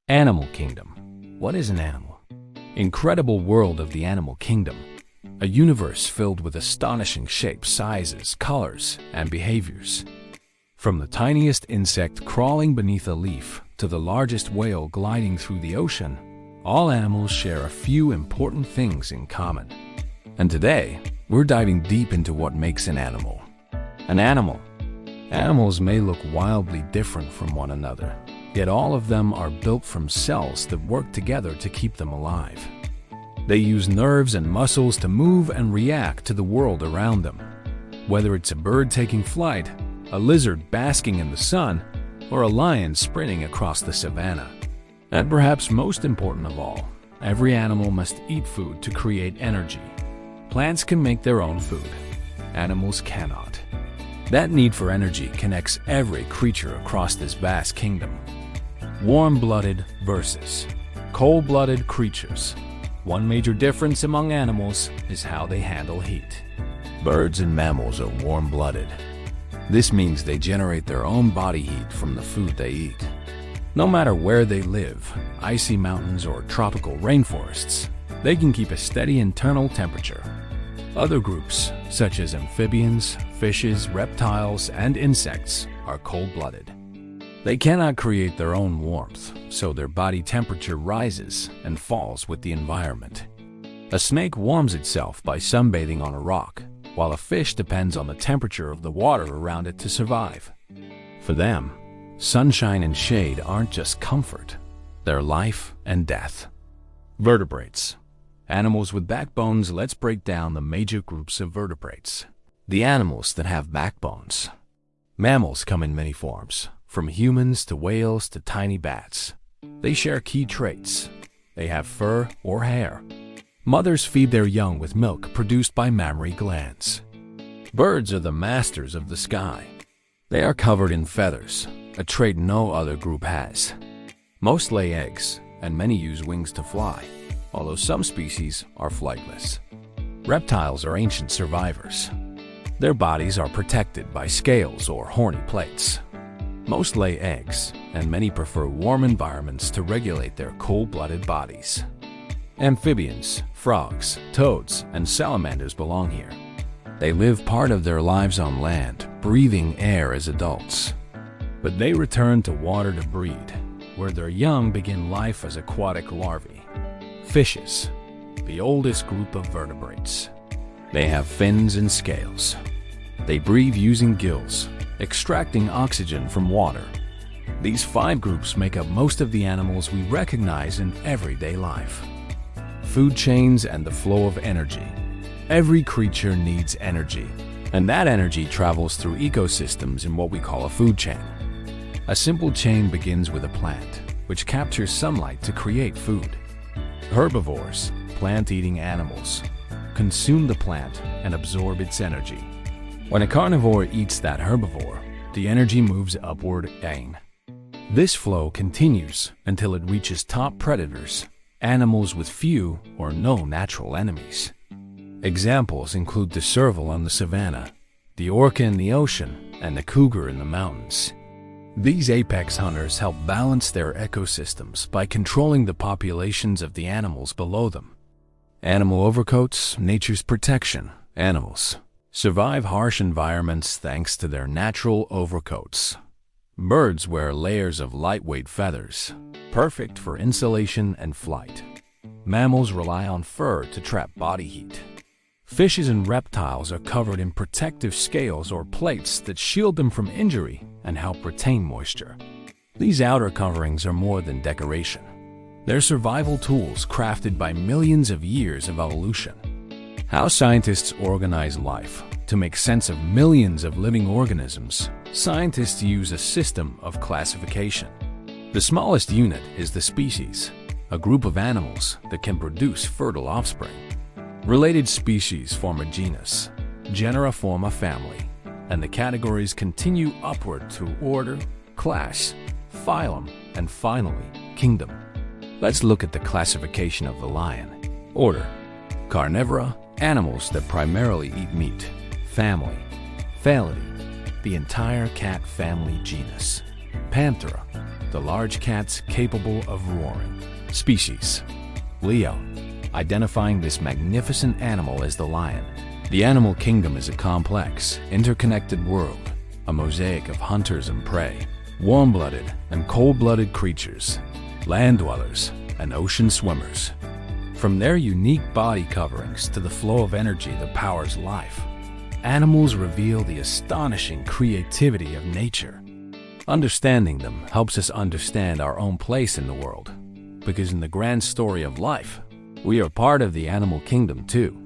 Animal Kingdom. What is an animal? Incredible world of the animal kingdom. A universe filled with astonishing shapes, sizes, colors, and behaviors. From the tiniest insect crawling beneath a leaf to the largest whale gliding through the ocean, all animals share a few important things in common. And today, we're diving deep into what makes an animal. An animal. Animals may look wildly different from one another, yet all of them are built from cells that work together to keep them alive. They use nerves and muscles to move and react to the world around them. Whether it's a bird taking flight, a lizard basking in the sun, or a lion sprinting across the savannah. And perhaps most important of all, every animal must eat food to create energy. Plants can make their own food. Animals cannot. That need for energy connects every creature across this vast kingdom. Warm-blooded versus cold-blooded creatures. One major difference among animals is how they handle heat. Birds and mammals are warm-blooded. This means they generate their own body heat from the food they eat. No matter where they live, icy mountains or tropical rainforests, they can keep a steady internal temperature. Other groups, such as amphibians, fishes, reptiles, and insects, are cold-blooded. They cannot create their own warmth, so their body temperature rises and falls with the environment. A snake warms itself by sunbathing on a rock, while a fish depends on the temperature of the water around it to survive. For them, sunshine and shade aren't just comfort, they're life and death. Vertebrates. Animals with backbones. Let's break down the major groups of vertebrates. The animals that have backbones. Mammals come in many forms, from humans to whales to tiny bats. They share key traits. They have fur or hair. Mothers feed their young with milk produced by mammary glands. Birds are the masters of the sky. They are covered in feathers, a trait no other group has. Most lay eggs, and many use wings to fly, although some species are flightless. Reptiles are ancient survivors. Their bodies are protected by scales or horny plates. Most lay eggs, and many prefer warm environments to regulate their cold-blooded bodies. Amphibians, frogs, toads, and salamanders belong here. They live part of their lives on land, breathing air as adults. But they return to water to breed, where their young begin life as aquatic larvae. Fishes, the oldest group of vertebrates. They have fins and scales. They breathe using gills, extracting oxygen from water. These 5 groups make up most of the animals we recognize in everyday life. Food chains and the flow of energy. Every creature needs energy, and that energy travels through ecosystems in what we call a food chain. A simple chain begins with a plant, which captures sunlight to create food. Herbivores, plant-eating animals, consume the plant and absorb its energy. When a carnivore eats that herbivore, the energy moves upward again. This flow continues until it reaches top predators, animals with few or no natural enemies. Examples include the serval on the savanna, the orca in the ocean, and the cougar in the mountains. These apex hunters help balance their ecosystems by controlling the populations of the animals below them. Animal overcoats, nature's protection. Animals survive harsh environments thanks to their natural overcoats. Birds wear layers of lightweight feathers, perfect for insulation and flight. Mammals rely on fur to trap body heat. Fishes and reptiles are covered in protective scales or plates that shield them from injury and help retain moisture. These outer coverings are more than decoration. They're survival tools crafted by millions of years of evolution. How scientists organize life. To make sense of millions of living organisms, scientists use a system of classification. The smallest unit is the species, a group of animals that can produce fertile offspring. Related species form a genus, genera form a family, and the categories continue upward to order, class, phylum, and finally, kingdom. Let's look at the classification of the lion. Order: Carnivora, animals that primarily eat meat. Family: Felidae, the entire cat family genus. Panthera, the large cats capable of roaring. Species: Leo, identifying this magnificent animal as the lion. The animal kingdom is a complex, interconnected world, a mosaic of hunters and prey, warm-blooded and cold-blooded creatures, land dwellers and ocean swimmers. From their unique body coverings to the flow of energy that powers life, animals reveal the astonishing creativity of nature. Understanding them helps us understand our own place in the world, because in the grand story of life, we are part of the animal kingdom too.